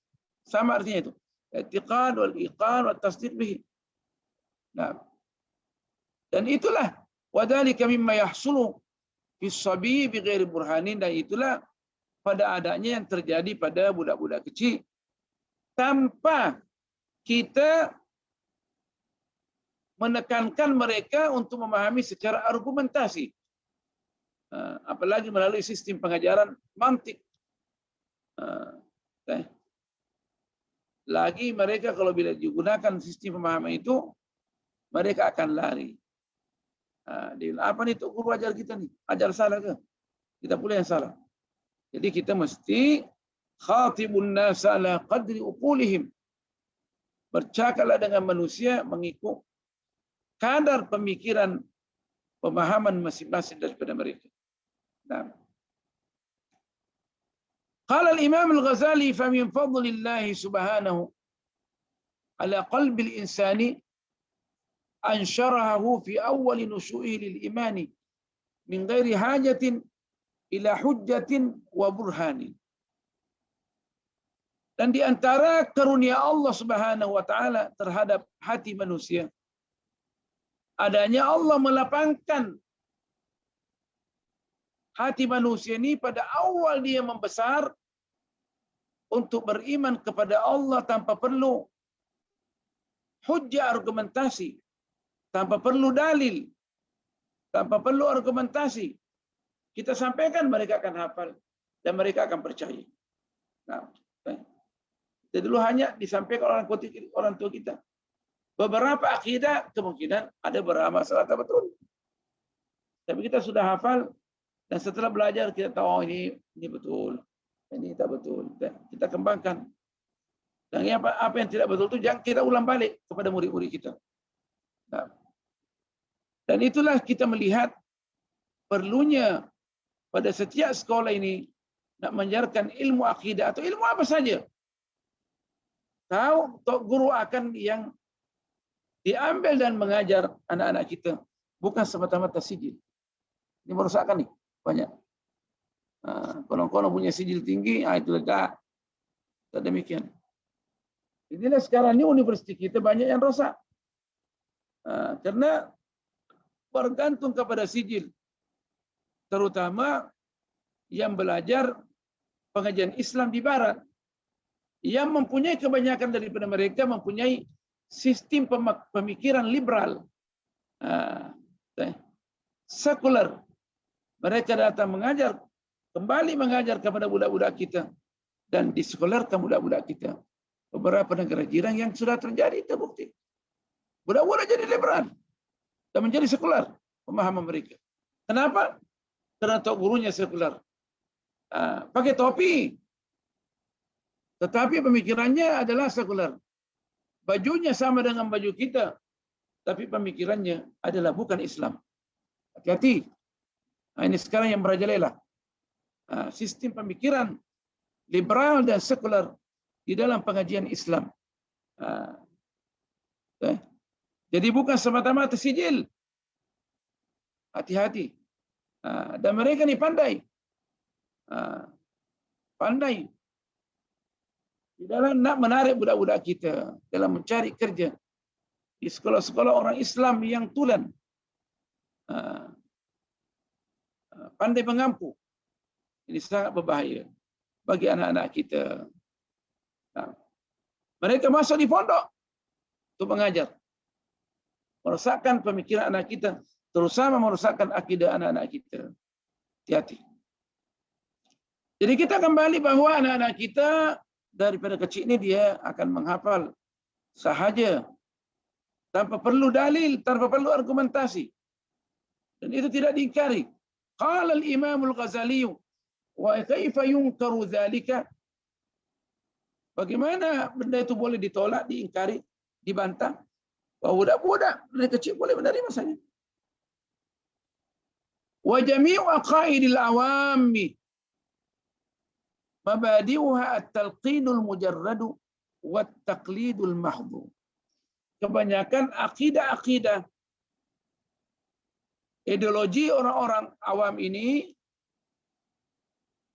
Sama artinya itu. I'tiqad wal iqan wat tasdiq bihi. Nah, dan itulah wadzalika mimma yahsulu fi sabi bighairi burhanin, dan itulah pada adanya yang terjadi pada budak-budak kecil tanpa kita menekankan mereka untuk memahami secara argumentasi, apalagi melalui sistem pengajaran mantik. Lagi mereka kalau bila digunakan sistem pemahaman itu, mereka akan lari. Apa nih Tok Guru ajar kita nih? Ajar salah ke? Kita pula yang salah. Jadi kita mesti khatibun nasa ala qadri uqulihim. Bercakaplah dengan manusia mengikut kadar pemikiran, pemahaman masing-masing daripada mereka. Nah. Qala al-Imam al-Ghazali fa min fadlillah subhanahu ala qalbi al-insani an syarahahu fi awwal nushu'ihi lil-imani min ghairi hajatin ila hujjatin wa burhanin. Dan di antara karunia Allah Subhanahu wa taala terhadap hati manusia, adanya Allah melapangkan hati manusia ini pada awal dia membesar untuk beriman kepada Allah tanpa perlu hujjah argumentasi, tanpa perlu dalil, tanpa perlu argumentasi. Kita sampaikan, mereka akan hafal dan mereka akan percaya. Nah, jadi dulu hanya disampaikan orang tua kita. Beberapa akidah kemungkinan ada beberapa masalah tak betul. Tapi kita sudah hafal dan setelah belajar kita tahu, oh, ini betul, ini tak betul. Dan kita kembangkan. Dan apa yang tidak betul itu jangan kita ulang balik kepada murid-murid kita. Nah, dan itulah kita melihat perlunya pada setiap sekolah ini nak mengajarkan ilmu akidah atau ilmu apa saja. Tahu Tok Guru akan yang diambil dan mengajar anak-anak kita bukan semata-mata sijil. Ini merosakkan nih banyak. Kolong-kolong punya sijil tinggi, itu lega. Tak demikian. Inilah sekarang ini universiti kita banyak yang rosak. Karena bergantung kepada sijil. Terutama yang belajar pengajian Islam di Barat. Yang mempunyai kebanyakan daripada mereka mempunyai sistem pemikiran liberal. Sekular. Mereka datang mengajar, kembali mengajar kepada budak-budak kita. Dan disekularkan budak-budak kita. Beberapa negara jiran yang sudah terjadi, terbukti. Budak-budak jadi liberal. Dan menjadi sekular pemahaman mereka. Kenapa? Karena Tok Gurunya sekular. Pakai topi. Tetapi pemikirannya adalah sekular. Bajunya sama dengan baju kita. Tapi pemikirannya adalah bukan Islam. Hati-hati. Ini sekarang yang merajalela. Sistem pemikiran liberal dan sekular di dalam pengajian Islam. Jadi bukan semata-mata sijil. Hati-hati. Dan mereka ni pandai. Pandai. Di dalam nak menarik budak-budak kita dalam mencari kerja di sekolah-sekolah orang Islam yang tulen. Pandai mengampu. Ini sangat berbahaya bagi anak-anak kita. Nah, mereka masuk di pondok untuk mengajar, merosakkan pemikiran anak kita, terutama merosakkan akidah anak-anak kita. Hati-hati. Jadi kita kembali bahwa anak-anak kita daripada kecil ini dia akan menghafal sahaja, tanpa perlu dalil, tanpa perlu argumentasi. Dan itu tidak diingkari. Qala al-Imam al-Ghazali, wa kaifa yunkaru dzalika? Bagaimana benda itu boleh ditolak, diingkari, dibantah? Bahwa budak-budak dari kecil boleh menerima saja. Wa jami'u aqaidil awami mabadi'uha at-talqinul mujarradu wat taqlidul mahdhu. Kebanyakan akidah-akidah ideologi orang-orang awam ini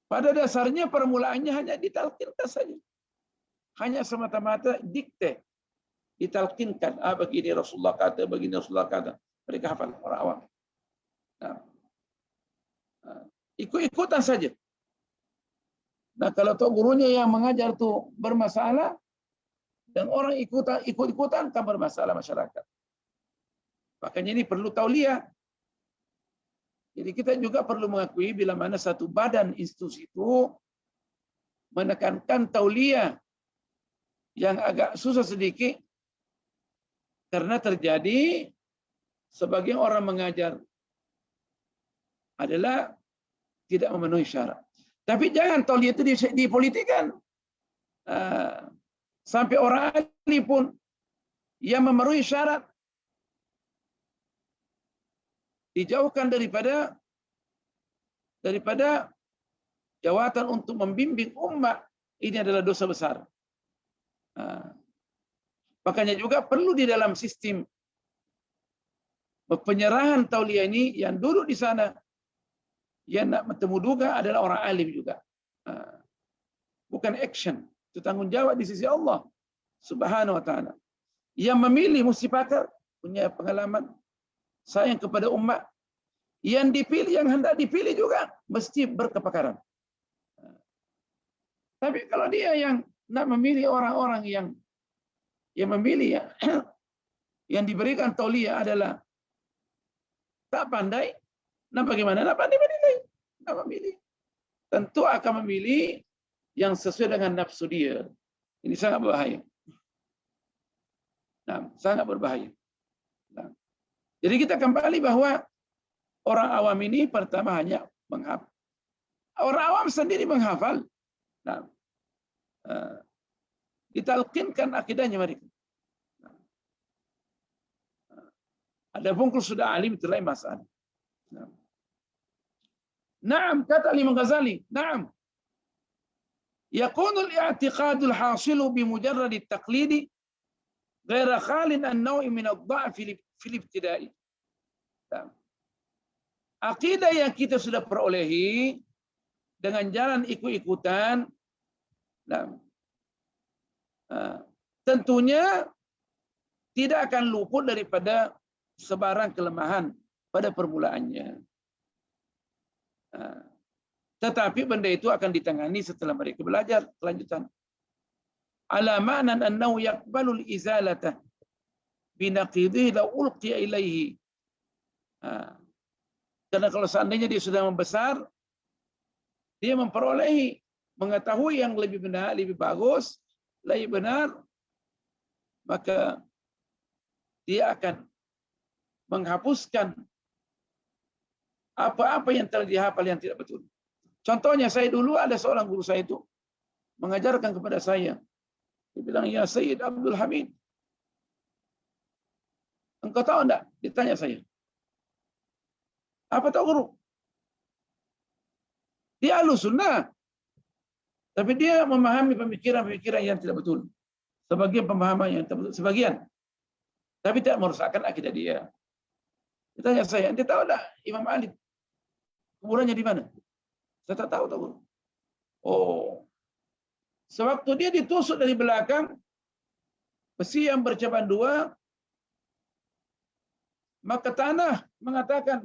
pada dasarnya permulaannya hanya ditalqinkan saja. Hanya semata-mata dikte, ditalqinkan. Begini Rasulullah kata, begini Rasulullah kata. Mereka hafal, orang awam. Nah, ikut-ikutan saja. Nah, kalau tok gurunya yang mengajar tu bermasalah dan orang ikut-ikutan kan bermasalah masyarakat. Makanya ini perlu tauliah. Jadi kita juga perlu mengakui bila mana satu badan institusi itu menekankan tauliah yang agak susah sedikit karena terjadi sebagian orang mengajar adalah tidak memenuhi syarat. Tapi jangan tauliah itu dipolitikan. Sampai orang ahli pun yang memenuhi syarat dijauhkan daripada jawatan untuk membimbing umat. Ini adalah dosa besar. Makanya juga perlu di dalam sistem penyerahan tauliah ini yang duduk di sana yang nak bertemu duga adalah orang alim juga. Bukan action. Itu tanggung jawab di sisi Allah Subhanahu wa ta'ala. Yang memilih mesti pakar, punya pengalaman, sayang kepada umat. Yang dipilih, yang hendak dipilih juga mesti berkepakaran. Tapi kalau dia yang nak memilih orang-orang yang memilih yang diberikan tauliah adalah tak pandai, nah bagaimana nak pandai menilai? Nak memilih. Tentu akan memilih yang sesuai dengan nafsu dia. Ini sangat berbahaya. Nah, sangat berbahaya. Nah, jadi kita kembali bahwa orang awam ini pertama hanya menghafal. Orang awam sendiri menghafal. Nah, ditalqinkan akidahnya mereka. Ada bungkus sudah alim itu lain masalah. Naam, kata Imam Ghazali, naam. Yakunul i'tiqadul hasilu bimujarrad at-taqlidi ghaira khalin an-naw' min ad-dha'f fil ibtida'i. Akidah yang kita sudah perolehi dengan jalan ikut-ikutan, tentunya tidak akan luput daripada sebarang kelemahan pada permulaannya. Tetapi benda itu akan ditangani setelah mereka belajar kelanjutan. Ala ma'nan annahu yaqbalul izalata binaqidhi law ulqiya ilaihi. Karena kalau seandainya dia sudah membesar, dia memperolehi, mengetahui yang lebih benar, lebih bagus, lebih benar, maka dia akan menghapuskan apa-apa yang telah dihafal yang tidak betul. Contohnya saya dulu ada seorang guru saya itu mengajarkan kepada saya. Dia bilang, "Ya Sayyid Abdul Hamid, engkau tahu enggak?" Ditanya saya. "Apa tahu guru?" Dia Ahlus Sunnah. Tapi dia memahami pemikiran-pemikiran yang tidak betul. Sebagian pemahaman yang tidak betul. Sebagian. Tapi tidak merusakkan akidah dia. Ditanya saya, "Anda tahu enggak Imam Ali? Kuburannya di mana?" Saya tak tahu, tahu. Oh. Sewaktu dia ditusuk dari belakang, besi yang bercabang dua, maka tanah mengatakan,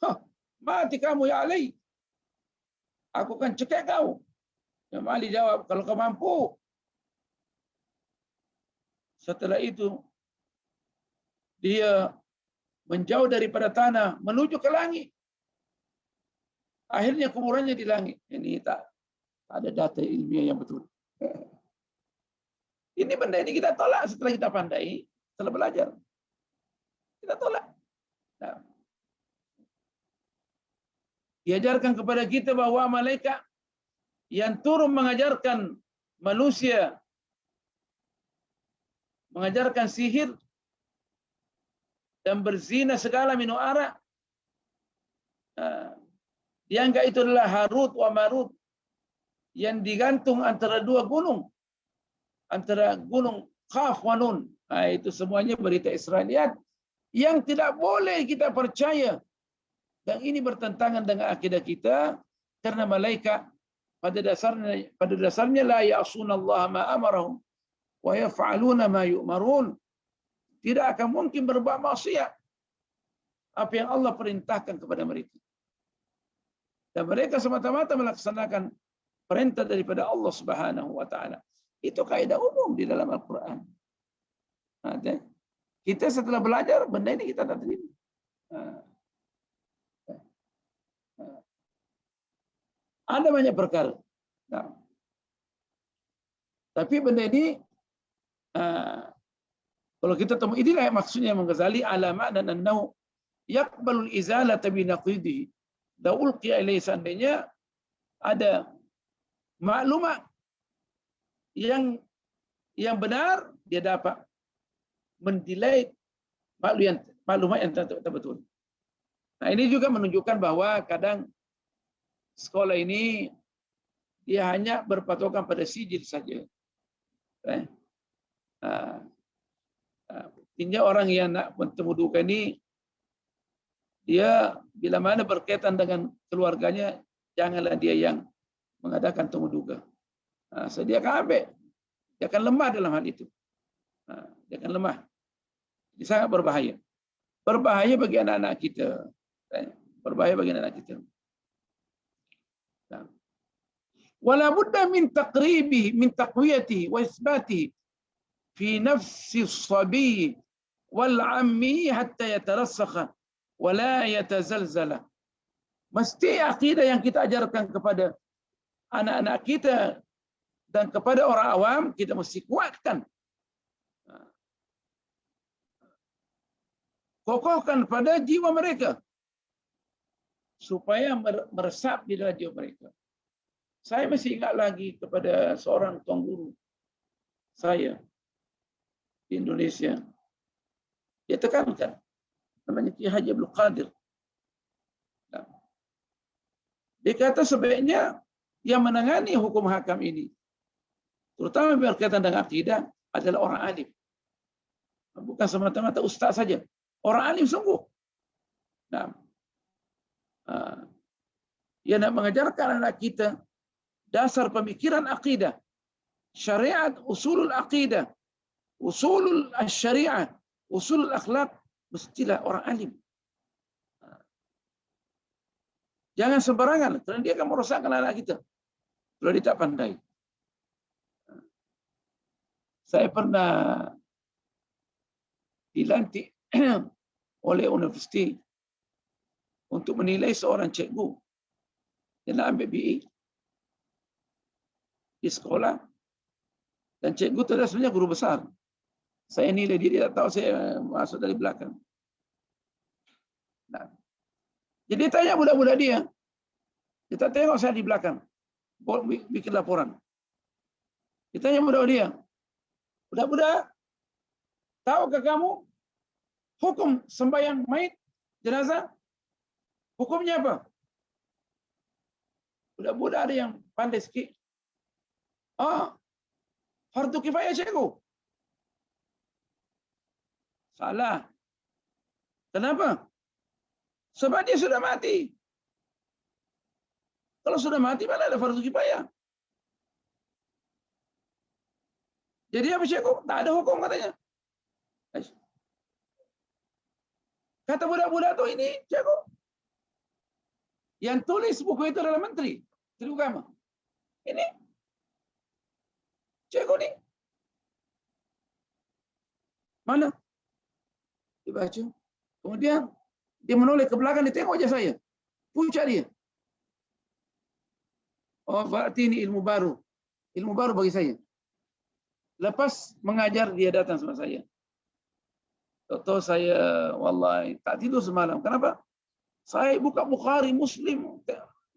"Hah, mati kamu ya Ali. Aku akan cekik kau. Imam Ali jawab, kalau kau mampu. Setelah itu, dia menjauh daripada tanah, menuju ke langit. Akhirnya kuburannya di langit. Ini tak ada data ilmiah yang betul. Ini benda ini kita tolak setelah kita pandai, setelah belajar. Kita tolak. Nah, diajarkan kepada kita bahwa malaikat yang turun mengajarkan manusia, mengajarkan sihir dan berzina segala minum arak, dianggap itu adalah Harut wa Marut yang digantung antara dua gunung, antara gunung Qaf wa Nun. Itu semuanya berita Israeliat yang tidak boleh kita percaya, dan ini bertentangan dengan akidah kita, karena malaikat pada dasarnya la ya'sunallaha ma amarahum wa yaf'aluna ma yu'marun. Tidak akan mungkin berbuat maksiat apa yang Allah perintahkan kepada mereka. Dan mereka semata-mata melaksanakan perintah daripada Allah Subhanahu wa taala. Itu kaidah umum di dalam Al-Qur'an. Kita setelah belajar benda ini kita tak terima. Ada banyak perkara. Tapi benda ini kalau kita temu, inilah maksudnya Al-Ghazali ala ma'na annahu yaqbalul izalata bi naqidihi. Da ulqiya ilaihi, seandainya ada maklumat yang benar, dia dapat menilai maklumat yang tak betul. Nah, ini juga menunjukkan bahwa kadang sekolah ini dia hanya berpatokan pada sijil saja. Artinya orang yang nak bertemudukan ini, dia bila mana berkaitan dengan keluarganya, janganlah dia yang mengadakan temuduga. So dia akan ambil, dia akan lemah dalam hal itu. Dia akan lemah. Ini sangat berbahaya. Berbahaya bagi anak-anak kita. Berbahaya bagi anak-anak kita. Wala budda min taqribihi, min taqwiyatihi wa isbatihi fi nafsi as-sabi wal 'ammi hatta yatarassakha wa la yatazalzala. Mesti akidah yang kita ajarkan kepada anak-anak kita dan kepada orang awam, kita mesti kuatkan. Kokohkan pada jiwa mereka supaya meresap di dalam jiwa mereka. Saya masih ingat lagi kepada seorang tuan guru saya di Indonesia. Dia tekankan, namanya Ki Haji Abdul Qadir. Dia kata sebaiknya yang menangani hukum hakam ini, terutama berkaitan dengan akidah, adalah orang alim. Bukan semata-mata ustaz saja. Orang alim sungguh. Ia nak mengajarkan anak kita dasar pemikiran akidah, syariat, usulul akidah, usulul syariah, usulul akhlak, mestilah orang alim. Jangan sembarangan, kerana dia akan merosakkan anak kita kalau dia tak pandai. Saya pernah dilantik oleh universiti untuk menilai seorang cikgu yang nak ambil BE di sekolah, dan cikgu itu adalah sebenarnya guru besar. Saya nilai dia tak tahu, saya masuk dari belakang. Jadi tanya budak-budak dia, dia tak tengok saya di belakang, bikin laporan. Dia tanya budak dia, budak-budak, tahukah kamu hukum sembahyang mayit jenazah? Hukumnya apa? Budak-budak ada yang pandai sikit. Fardu kifayah cikgu. Salah. Kenapa? Sebab dia sudah mati. Kalau sudah mati, mana ada fardu kifayah? Jadi apa cikgu? Tak ada hukum katanya. Kata budak-budak tu, ini cikgu, yang tulis buku itu adalah menteri. Seribu agama. Ini cikgu ni mana? Dibaca. Kemudian dia menoleh ke belakang, dia tengok aja saya. Puncak dia. Oh, berarti ini ilmu baru. Ilmu baru bagi saya. Lepas mengajar, dia datang sama saya. Doktor, saya wallahi tak tidur semalam. Kenapa? Saya buka Bukhari, Muslim,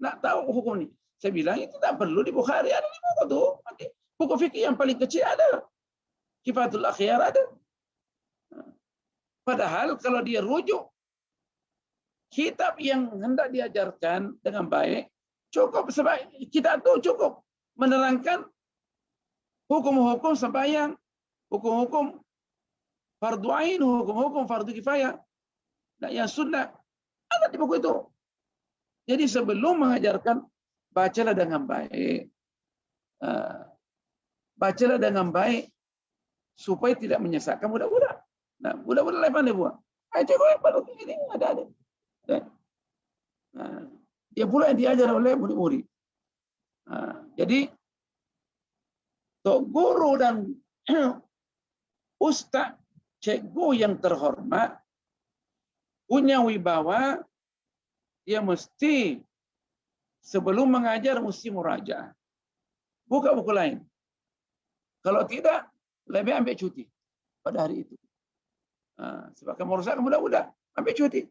nak tahu hukum ni. Saya bilang itu tak perlu di Bukhari, ada di buku tu. Buku fikih yang paling kecil ada. Kifatul Akhyar ada. Padahal kalau dia rujuk kitab yang hendak diajarkan dengan baik, cukup sebab kita tu cukup menerangkan hukum-hukum sembahyang, hukum-hukum fardu ain, hukum-hukum fardu kifayah, dan yang sunnah ada di buku itu. Jadi sebelum mengajarkan, bacalah dengan baik. Bacalah dengan baik supaya tidak menyesatkan budak-budak. Nah, budak-budak lain pandai buat. Cikgu yang baru ini ada. Dia pula yang diajar oleh murid-murid. Jadi tok guru dan ustaz, cikgu yang terhormat punya wibawa, dia mesti sebelum mengajar mesti murajaah. Buka buku lain. Kalau tidak, lebih ambil cuti pada hari itu. Sebab kamu merosakkan budak-budak, ambil cuti.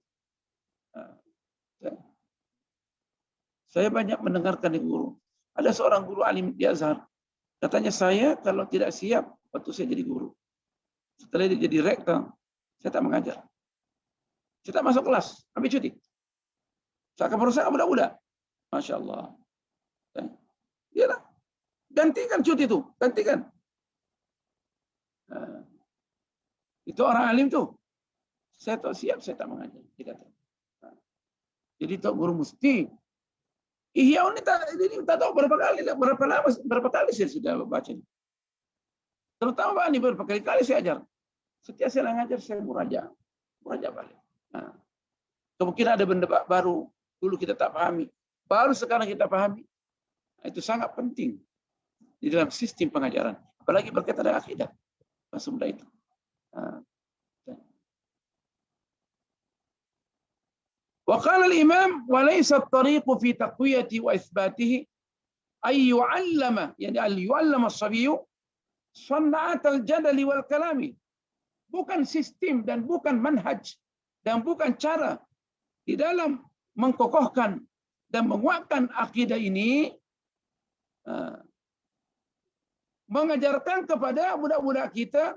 Saya banyak mendengarkan di guru. Ada seorang guru alim di Azhar. Katanya, saya kalau tidak siap waktu saya jadi guru. Setelah dia jadi rektor, saya tak mengajar. Saya tak masuk kelas, ambil cuti. Saya akan merosakkan budak-budak. Masya Allah. Iyalah. Gantikan cuti itu, gantikan. Itu orang alim tu. Saya tak siap, saya tak mengajar. Dia kata. Jadi tok guru mesti. Ihya ini tak tahu berapa kali saya sudah baca. Terutama Pak Ani, berapa kali saya ajar. Setiap saya ngajar, saya murajaah balik. Kemungkinan ada benda baru dulu kita tak pahami, baru sekarang kita pahami. Itu sangat penting di dalam sistem pengajaran, apalagi berkaitan dengan akidah. Masuk muda itu. وقال الإمام وليس الطريق في تقويته وإثباته أن يعلم الصبي صنعة الجدل والكلام. Bukan sistem dan bukan manhaj dan bukan cara di dalam mengkokohkan dan menguatkan akidah ini, mengajarkan kepada budak-budak kita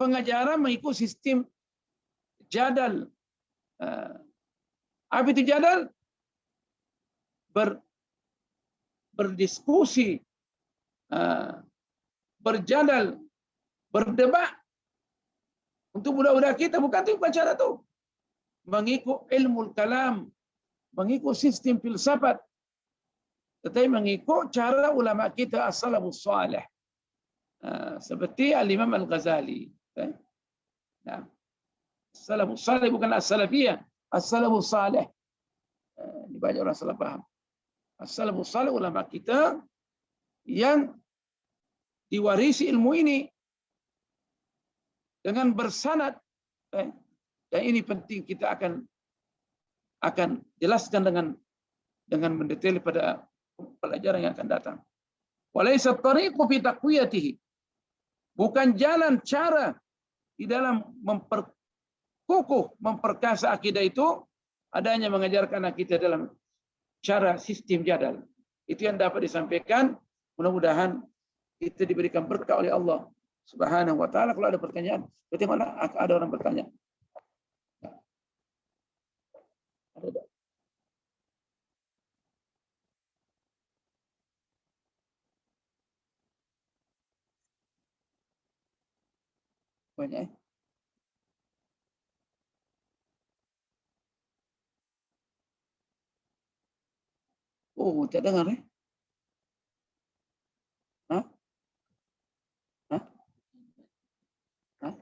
pengajaran mengikut sistem jadal. Apa itu jadal? Berdiskusi, berjadal, berdebat. Untuk budak-budak kita bukan cara itu. Mengikut ilmu kalam, mengikut sistem filsafat, tetapi mengikut cara ulama kita as-salafus salih. Seperti Al-Imam Al-Ghazali. Nah, as-salafus salih bukan as-salafiyah, as-salafus salih. Ini banyak orang salah paham. As-salafus salih ulama kita yang diwarisi ilmu ini dengan bersanad. Dan ini penting, kita akan jelaskan dengan mendetail pada pelajaran yang akan datang. Walaysa at-tariqu fi taqwiyatihi. Bukan jalan cara di dalam memperkukuh, memperkasa akidah itu, adanya mengajarkan akidah dalam cara sistem jadal. Itu yang dapat disampaikan. Mudah-mudahan kita diberikan berkah oleh Allah Subhanahu wa taala. Kalau ada pertanyaan, bagaimana ada orang bertanya? Ada tak? Banyak. Oh, tak dengar eh? Hah? Hah? Hah?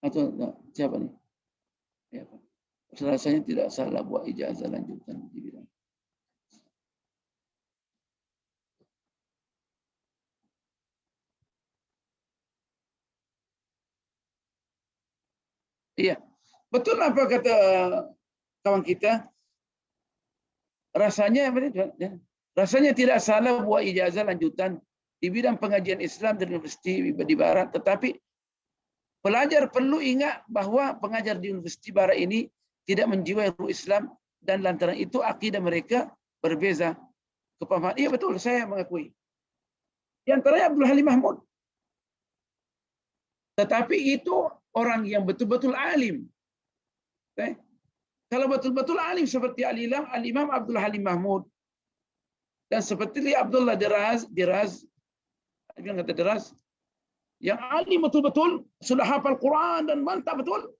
Atau siapa nih? Ya, Pak. Rasanya tidak salah buat ijazah lanjutan di bidang. Iya, betul apa kata kawan kita? Rasanya rasanya tidak salah buat ijazah lanjutan di bidang pengajian Islam di Universiti di Barat, tetapi pelajar perlu ingat bahwa pengajar di Universiti Barat ini tidak menjiwai ruh Islam dan lantaran itu akidah mereka berbeza kepahaman. Iya betul, saya mengakui. Di antaranya Abdul Halim Mahmud. Tetapi itu orang yang betul-betul alim. Kalau betul-betul alim seperti Al-Imam Abdul Halim Mahmud dan seperti Abdullah Diraz, yang alim betul-betul, sudah hafal Quran dan mantap betul.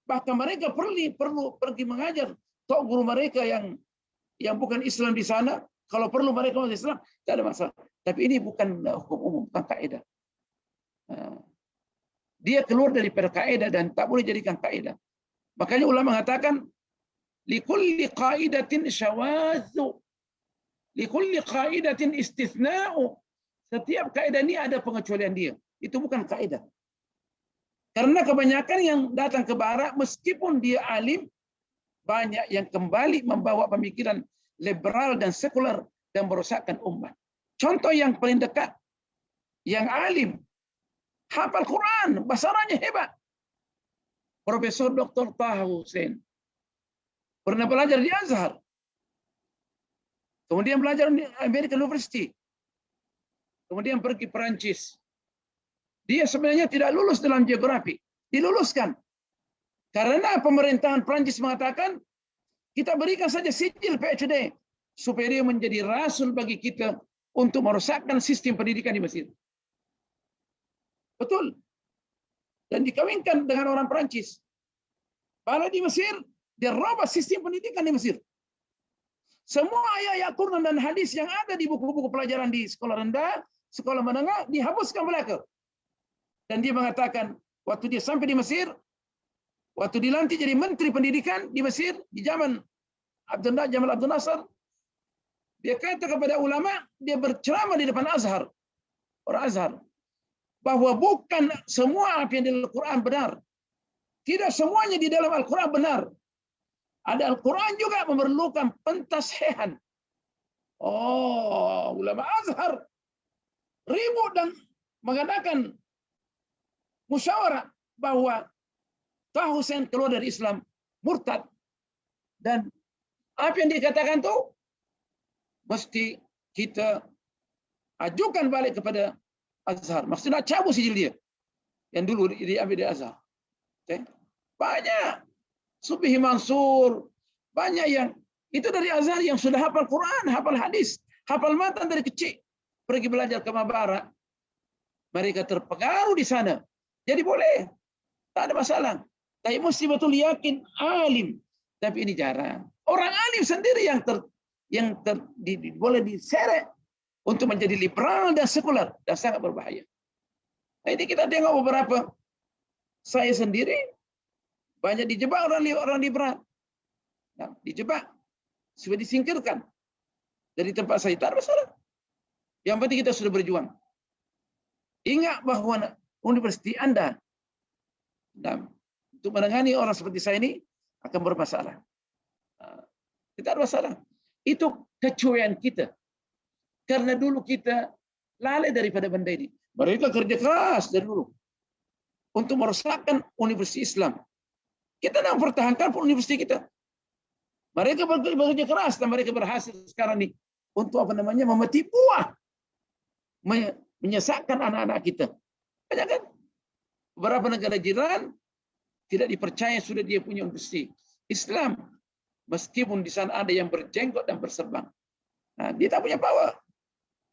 Bahkan mereka perlu pergi mengajar tok guru mereka yang bukan Islam di sana. Kalau perlu mereka masuk Islam, tidak ada masalah. Tapi ini bukan hukum umum, bukan kaidah. Dia keluar daripada kaidah dan tak boleh jadikan kaidah. Makanya ulama mengatakan likulli qaidatin syawadzu, likulli qaidatin istithna'u. Setiap kaidah ini ada pengecualian dia. Itu bukan kaidah. Karena kebanyakan yang datang ke barat meskipun dia alim, banyak yang kembali membawa pemikiran liberal dan sekuler dan merosakkan umat. Contoh yang paling dekat, yang alim, hafal Quran, bahasanya hebat. Profesor Dr. Taha Hussein. Pernah belajar di Azhar. Kemudian belajar di American University. Kemudian pergi Perancis. Dia sebenarnya tidak lulus dalam geografi. Diluluskan. Karena pemerintahan Perancis mengatakan, kita berikan saja sijil PhD. Supaya dia menjadi rasul bagi kita untuk merosakkan sistem pendidikan di Mesir. Betul. Dan dikawinkan dengan orang Perancis. Pada di Mesir, dia robah sistem pendidikan di Mesir. Semua ayat-ayat Quran dan hadis yang ada di buku-buku pelajaran di sekolah rendah, sekolah menengah, dihapuskan belaka. Dan dia mengatakan, waktu dia sampai di Mesir, waktu dilantik jadi menteri pendidikan di Mesir, di zaman Jamal Abdul Nasser, dia kata kepada ulama, dia berceramah di depan Azhar, orang Azhar, bahwa bukan semua apa yang di Al-Quran benar. Tidak semuanya di dalam Al-Quran benar. Ada Al-Quran juga memerlukan pentasihan. Oh, ulama Azhar ribut dan mengadakan musyawarah bahwa Taha Hussein keluar dari Islam, murtad. Dan apa yang dikatakan itu mesti kita ajukan balik kepada Azhar. Maksudnya cabut sijil dia yang dulu diambil dari Azhar. Okay. Banyak Subhi Mansur, banyak yang itu dari Azhar yang sudah hafal Quran, hafal hadis, hafal matan dari kecil, pergi belajar ke Barat. Mereka terpengaruh di sana. Jadi boleh, tak ada masalah. Tapi mesti betul yakin alim. Tapi ini jarang. Orang alim sendiri yang boleh diseret untuk menjadi liberal dan sekuler dan sangat berbahaya. Nah, ini kita tengok beberapa. Saya sendiri banyak dijebak orang liberal. Nah, dijebak. Sudah disingkirkan dari tempat saya. Tak ada masalah. Yang penting kita sudah berjuang. Ingat bahwa universiti Anda untuk menangani orang seperti saya ini akan bermasalah. Tidak ada masalah. Itu kecuaian kita. Karena dulu kita lalai daripada benda ini. Mereka kerja keras dari dulu untuk merosakkan universitas Islam. Kita nak pertahankan universitas kita. Mereka bekerja keras dan mereka berhasil sekarang ini untuk memetik buah, menyesatkan anak-anak kita. Banyak kan? Beberapa negara jiran tidak dipercaya sudah dia punya universitas Islam, meskipun di sana ada yang berjenggot dan berserban. Nah, dia tak punya power.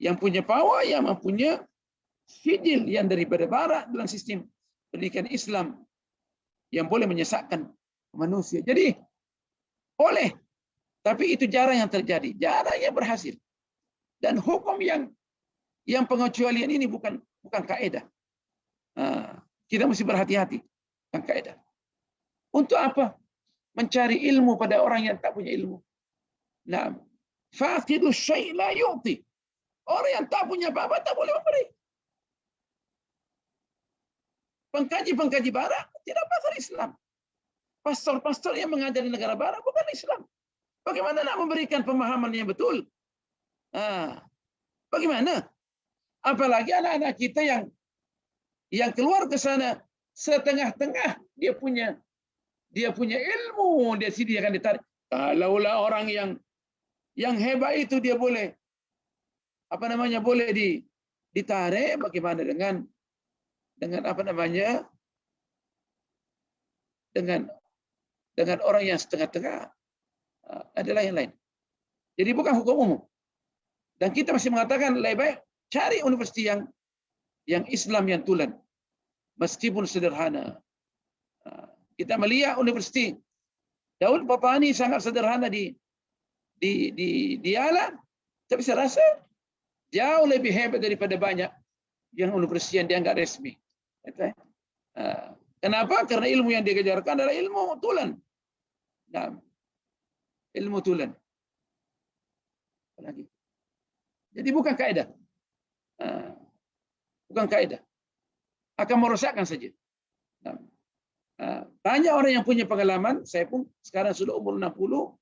Yang punya power yang mempunyai sijil yang daripada Barat dalam sistem pendidikan Islam yang boleh menyesatkan manusia. Jadi boleh, tapi itu jarang yang terjadi, jarang yang berhasil. Dan hukum yang pengecualian ini bukan kaidah. Kita mesti berhati-hati. Bukan kaidah. Untuk apa? Mencari ilmu pada orang yang tak punya ilmu. Nah, faqidu syai' la yu'ti. Orang yang tak punya apa-apa tak boleh memberi. Pengkaji-pengkaji barat tidak pasal Islam. Pastor-pastor yang mengajar di negara barat bukan Islam. Bagaimana nak memberikan pemahaman yang betul? Bagaimana? Apalagi anak-anak kita yang keluar ke sana setengah-tengah dia punya ilmu, dia sini akan ditarik. Kalaulah orang yang hebat itu dia boleh boleh ditarik, bagaimana dengan dengan orang yang setengah-tengah, adalah yang lain. Jadi bukan hukum umum. Dan kita masih mengatakan lebih baik cari universiti yang Islam yang tulen, meskipun sederhana. Kita melihat universiti Daud Patani sangat sederhana di alam, tapi saya rasa jauh lebih hebat daripada banyak yang universiti yang dianggap resmi. Kenapa? Karena ilmu yang dikejarkan adalah ilmu tulen. Nah, ilmu tulen. Lagi. Jadi bukan kaidah. Bukan kaidah. Akan merosakkan saja. Nah, banyak orang yang punya pengalaman, saya pun sekarang sudah umur 60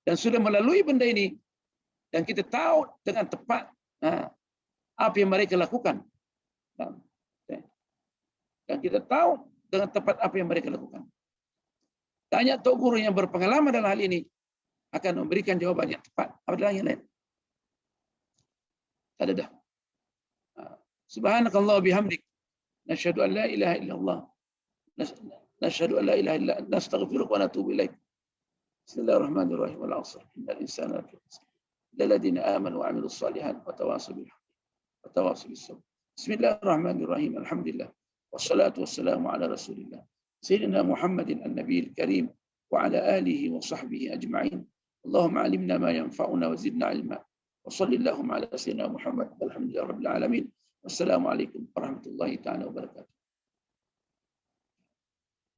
dan sudah melalui benda ini, dan kita tahu dengan tepat apa yang mereka lakukan. Dan kita tahu dengan tepat apa yang mereka lakukan. Banyak tok guru yang berpengalaman dalam hal ini akan memberikan jawaban yang tepat. Apabila yang lain. Ada dah. Subhanakallah bihamdik. Nasyhadu an la ilaha illallah. Nasyhadu an la ilaha illa anta nastaghfiruka wa natubu ilaik. Bismillahirrahmanirrahim. Wal 'asr. Innal insana lafi khusr. Illa alladziina aamanu wa 'amilus shalihaati wa tawassaw bil haqqi wa tawassaw bis sabr. Bismillahirrahmanirrahim. Alhamdulillah. Wassalatu wassalamu ala Rasulillah. Sayyidina Muhammadin an-nabiyil karim wa ala alihi wa sahbihi ajma'in. Allahumma 'allimna ma yanfa'una wa zidna 'ilma. Wa sallallahu ala sayyidina Muhammad walhamdulillahi rabbil alamin. Wassalamu alaikum warahmatullahi ta'ala wabarakatuh.